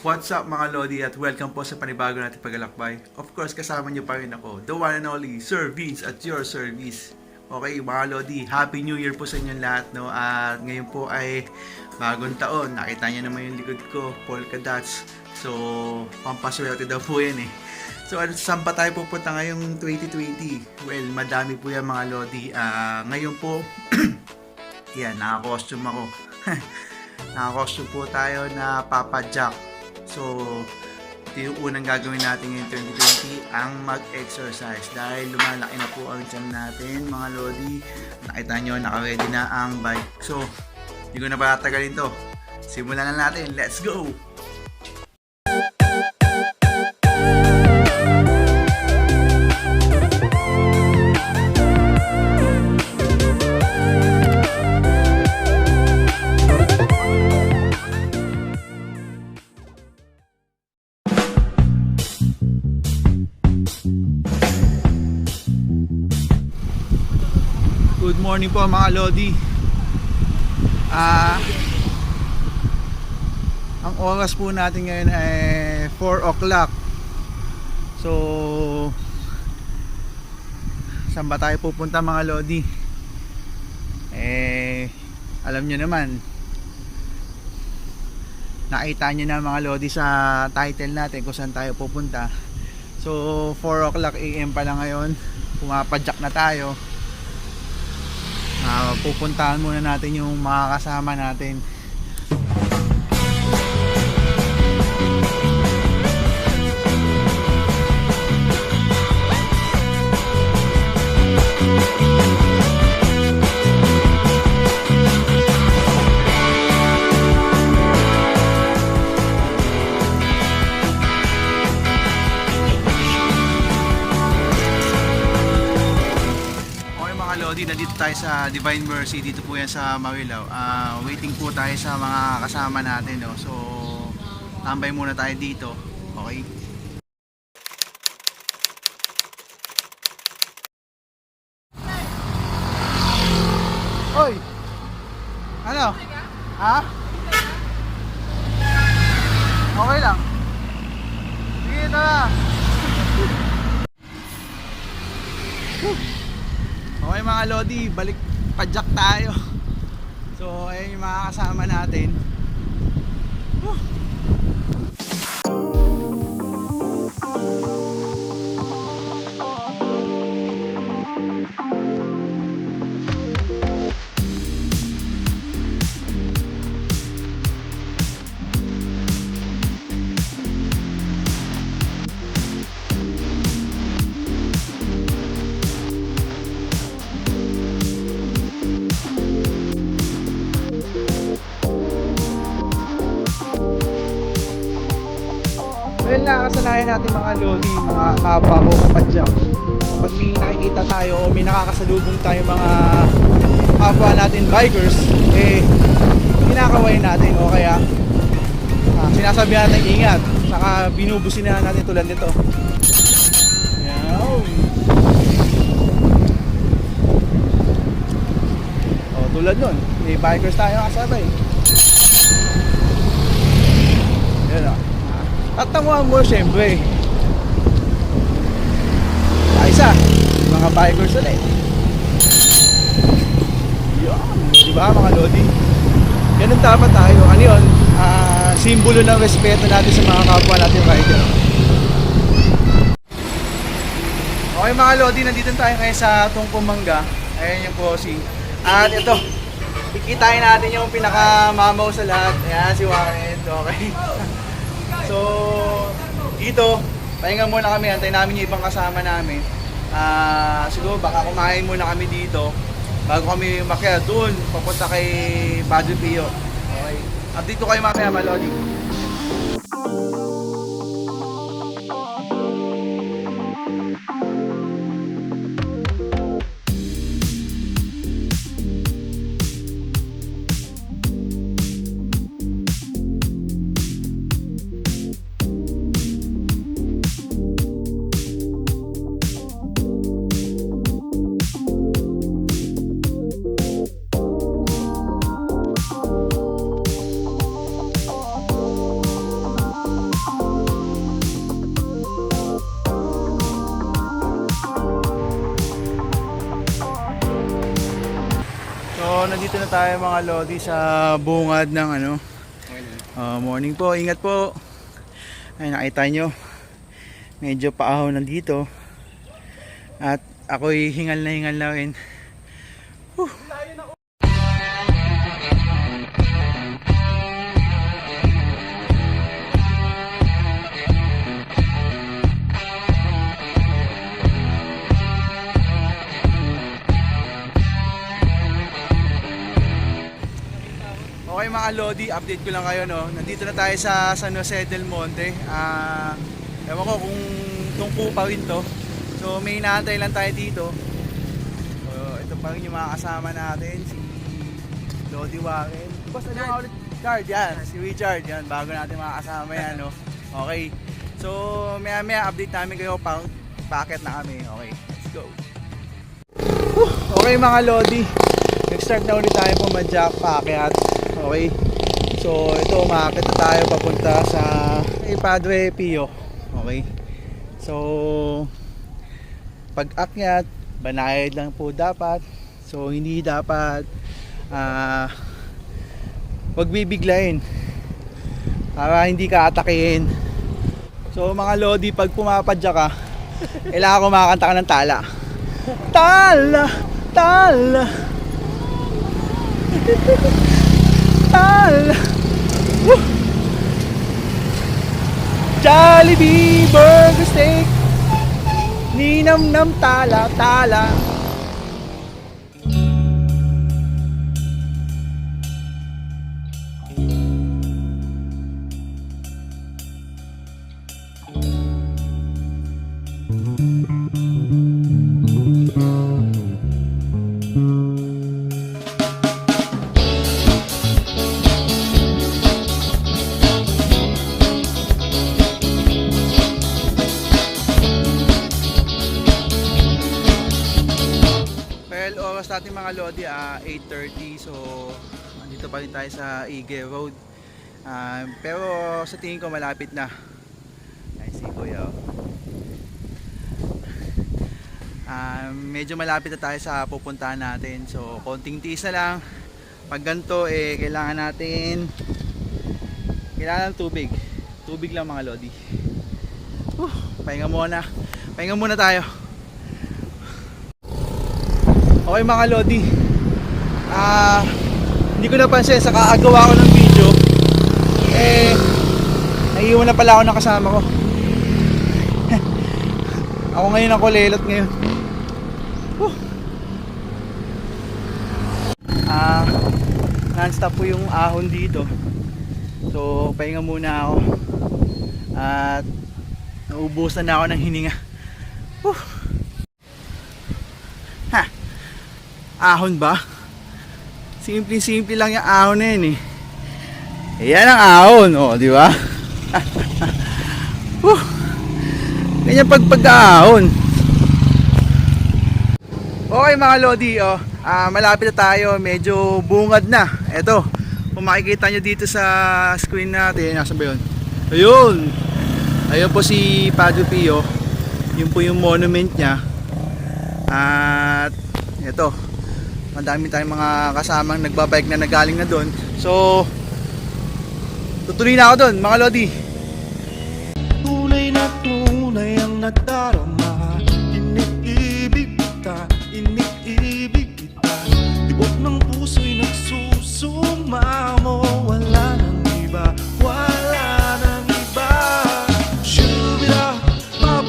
What's up mga Lodi at welcome po sa panibago natin paglalakbay. Of course, kasama niyo pa rin ako, the one and only Sir Vince at your service. Okay mga Lodi, Happy New Year po sa inyong lahat, no? At ngayon po ay bagong taon. Nakita niyo naman yung likod ko, polka dots. So, pampaswerte daw po yan eh. So, saan pa tayo pupunta ngayong 2020? Well, madami po yan mga Lodi. Ngayon po, yan, naka-costume ako. Naka-costume po tayo na Papa Jack. So, ito yung unang gagawin natin ngayong 2020, ang mag-exercise. Dahil lumalaki na po ang tiyan natin, mga Lodi. Nakita nyo, naka-ready na ang bike. So, hindi ko na patatagalin to. Simulan na natin. Let's go! Good morning po mga Lodi. Ang oras po natin ngayon ay 4 o'clock. So, saan ba tayo pupunta mga Lodi? Alam nyo naman, nakita nyo na mga Lodi sa title natin kung saan tayo pupunta. So, 4 o'clock AM pa lang ngayon. Pumapadyak na tayo. Pupuntahan muna natin yung mga kasama natin. Lodi, nandito tayo sa Divine Mercy. Dito po yan sa Marilao. Waiting po tayo sa mga kasama natin, no? So, tambay muna tayo dito. Okay? Oy! Ano? Ha? Okay lang. Sige, tara! Okay mga Lodi, balik padyak tayo. So ayun yung mga kasama natin. Well, nakakasanayan natin mga Lodi, mga kapwa ko kapadyak. Pag may nakikita tayo o may nakakasalubong tayo mga kapwa natin bikers, kinakaway natin o kaya sinasabihan natin ingat, saka binubusin na natin tulad nito. Yan. O, tulad nun, may bikers tayo kasabay. Yan o. Tatanguan mo siyempre. Isa, mga bikers ulit. Yan, diba mga Lodi? Ganun dapat tayo. Ano yun? Simbolo ng respeto natin sa mga kapwa natin rider. Okay mga Lodi, nandito tayo ngayon sa Tungpumanga. Ayan yung crossing. At ito, ikitain natin yung pinakamamaw sa lahat. Ayan si Warren. Okay. So, dito, pahinga muna kami, antayin namin yung ibang kasama namin. Siguro baka kumain muna kami dito bago kami umakyat doon, papunta kay Padre Pio. Okay. At dito kayo mamaya, Malodi. Nandito na tayo mga lodi sa bungad ng ano. Morning po, ingat po. Ay, nakita nyo. Medyo paahaw nandito. At ako'y hingal na rin. Okay mga lodi, update ko lang kayo no. Nandito na tayo sa San Jose del Monte. Ewan ko kung tungko pa rin to. So may inaantay lang tayo dito. So ito pa rin yung mga kasama natin. Si Lodi Warren. Boss, ano nga ulit? Richard, yan. Si Richard, yan. Bago natin makakasama yan no. Okay. So maya update namin kayo pang packet na kami. Okay, let's go. Okay mga lodi. Nag-start na ulit tayo pumadyak paakyat. Okay. So ito umaakit na tayo papunta sa Padre Pio. Okay. So pag akyat, banayad lang po dapat. So hindi dapat wag bibiglain para hindi ka atakihin. So mga lodi, pag pumapadyak ka, kailangan kumakanta ka ng tala. Tala, tala. Tala. Woo! Jollibee burger steak. Ninam-nam tala, tala. Oras natin mga lodi 8:30, so andito pa rin tayo sa Ige Road, pero sa tingin ko malapit na. Ay si Kuya, medyo malapit na tayo sa pupuntahan natin, so konting tiis na lang. Pag ganito kailangan ng tubig lang mga lodi. Pahinga muna tayo. Okay mga lodi, hindi ko napansin sa kaagawa ko ng video, naiiwan na pala ako ng kasama ko. Ako ngayon ang kulelot ngayon. Non-stop po yung ahon dito, so pahinga muna ako at naubusan na ako ng hininga. Ahon ba? Simple lang yung ahon na yun Yan ang ahon, di ba? Ganyan pag-ahon. Okay mga lodi, malapit na tayo, medyo bungad na. Eto, kung makikita nyo dito sa screen natin, nasa ba yun? Ayun po si Padre Pio. Yun po yung monument niya. At eto, madami tayong mga kasamang nagbabike na nagaling na doon. So tutuloy na ako doon mga lodi. Tunay na tunay ang nadarama. Iniibig kita, tibok ng puso'y nagsusumamo. Wala nang iba. Shubira,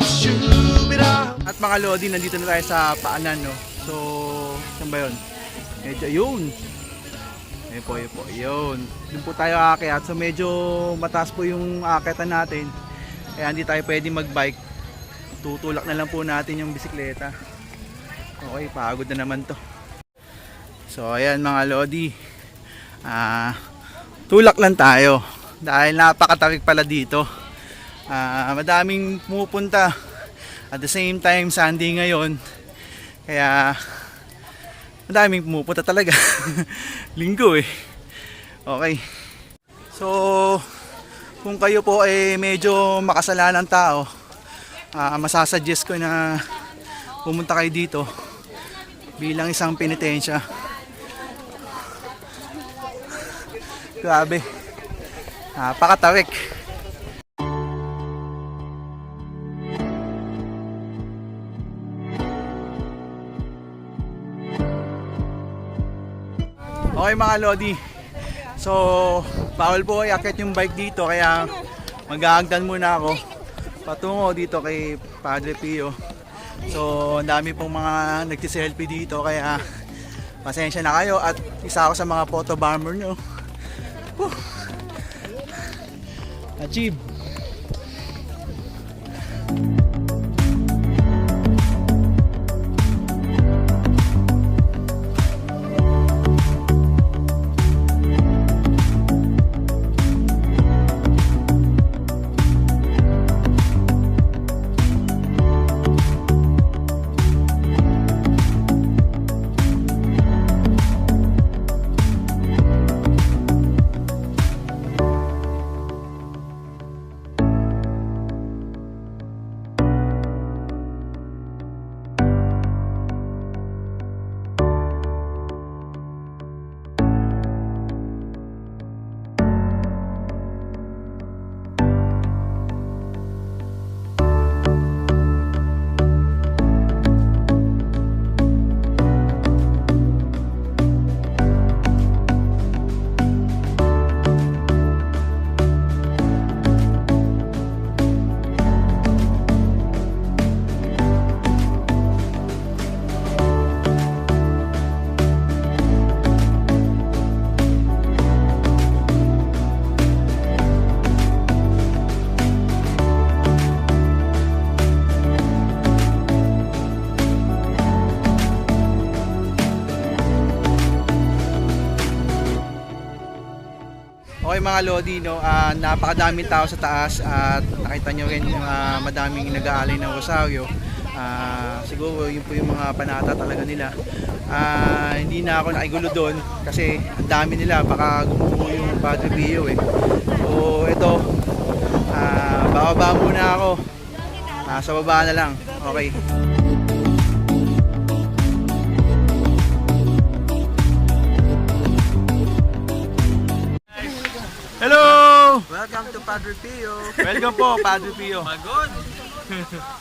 shubira. At mga lodi, nandito na tayo sa paanan no. So saan ba yun? Medyo yun. Ayun po. Yun po tayo aakyat. So medyo mataas po yung aakyatan natin. Kaya hindi tayo pwede mag-bike. Tutulak na lang po natin yung bisikleta. Okay, pagod na naman to. So ayan mga lodi. Tulak lang tayo. Dahil napakatarik pala dito. Madaming pumupunta. At the same time, Sunday ngayon. Kaya madaming pumupunta talaga. Linggo Okay. So kung kayo po medyo makasalanang tao, masasuggest ko na pumunta kayo dito bilang isang penitensya. Grabe. Napakatawik. Okay mga Lodi. So, bawal po iakyat yung bike dito kaya maghahagdan muna ako patungo dito kay Padre Pio. So, ang dami pong mga nagsiselfie dito kaya pasensya na kayo at isa ako sa mga photo bomber nyo. Whew. Achieve. Okay mga Lodi, no, napakadaming tao sa taas at nakita nyo rin yung madaming nag-aalay ng rosaryo. Siguro yun po yung mga panata talaga nila. Hindi na ako nakigulo doon kasi ang dami nila, baka gumuho yung Padre Pio eh. So ito, bababa muna ako. Sa baba na lang. Okay. Hello! Welcome to Padre Pio. Welcome po, Padre Pio. Pagod.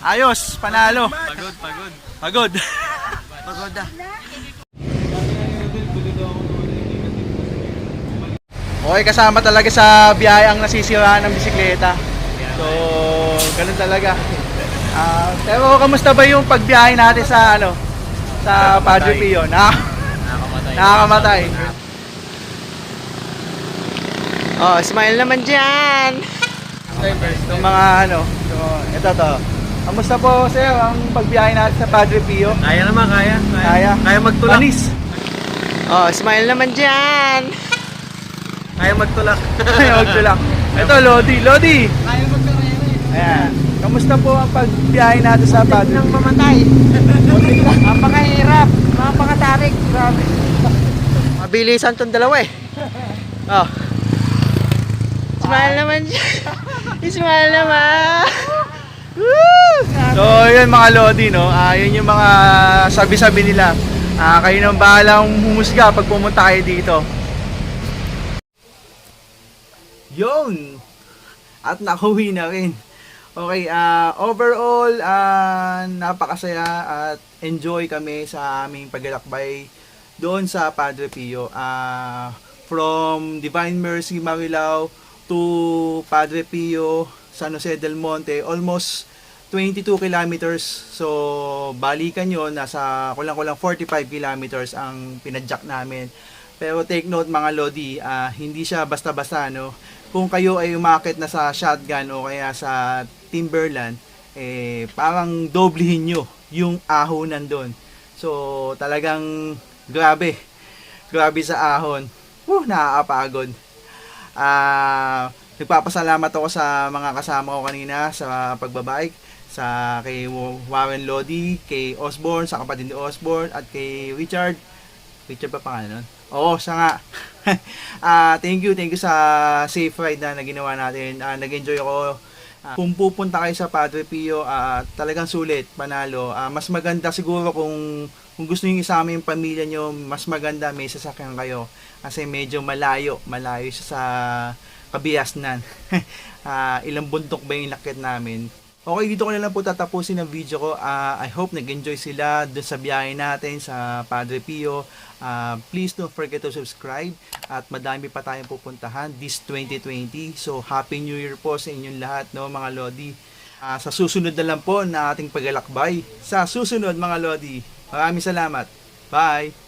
Ayos, panalo. Pagod. Pagod. Pagod na. Okay, kasama talaga sa biyahe ang nasisiraan ng bisikleta. So, ganun talaga. Pero kamusta ba yung pagbiyahe natin sa sa Padre Pio? Nakakamatay. Oh, smile naman dyan. Yung mga so, ito to. Kamusta po sir ang pagbiyahe natin sa Padre Pio? Kaya naman, kaya. Kaya magtulak. Panis. Oh, smile naman dyan. Kaya magtulak. Magtulak. Ito, Lodi. Kaya magtulak. Ayan. Kamusta po ang pagbiyahe natin sa Padre Nang Pio? mamatay. Napakahirap. Napakatarik. Grabe. Mabilisan tong dalawa eh. Oh. Smile naman dyan. Smile naman. Woo! So, yun mga Lodi, no? Yun yung mga sabi-sabi nila. Kayo nang bahalang humusga pag pumunta kayo dito. Yun! At nakauwi na rin. Okay, overall, napakasaya at enjoy kami sa aming paglalakbay doon sa Padre Pio. From Divine Mercy, Marilao to Padre Pio, San Jose del Monte, almost 22 kilometers. So, balikan yun, nasa kulang-kulang 45 kilometers ang pinadyak namin. Pero take note mga Lodi, hindi siya basta-basta, no? Kung kayo ay umakit na sa shotgun o kaya sa timberland, parang doblehin nyo yung ahonan doon. So, talagang grabe sa ahon. Nakakapagod. Nagpapasalamat ako sa mga kasama ko kanina sa pagbabike, sa kay Warren Lodi, kay Osborne, sa kapatid ni Osborne, at kay Richard pa pangalan nun? Oo, siya nga. Thank you sa safe ride na ginawa natin. Nag-enjoy ako Kung pupunta kayo sa Padre Pio, talagang sulit, panalo. Mas maganda siguro kung gusto niyo isama yung pamilya nyo, mas maganda may sasakyan kayo. Kasi medyo malayo siya sa Kabiasnan. Ilang bundok ba yung lakit namin. Okay, dito ko na lang po tatapusin ang video ko. I hope nag-enjoy sila dun sa biyahe natin sa Padre Pio. Please don't forget to subscribe at madami pa tayong pupuntahan this 2020. So Happy New Year po sa inyong lahat, no, mga Lodi. Sa susunod na lang po na ating paglalakbay. Sa susunod, mga Lodi. Maraming salamat. Bye!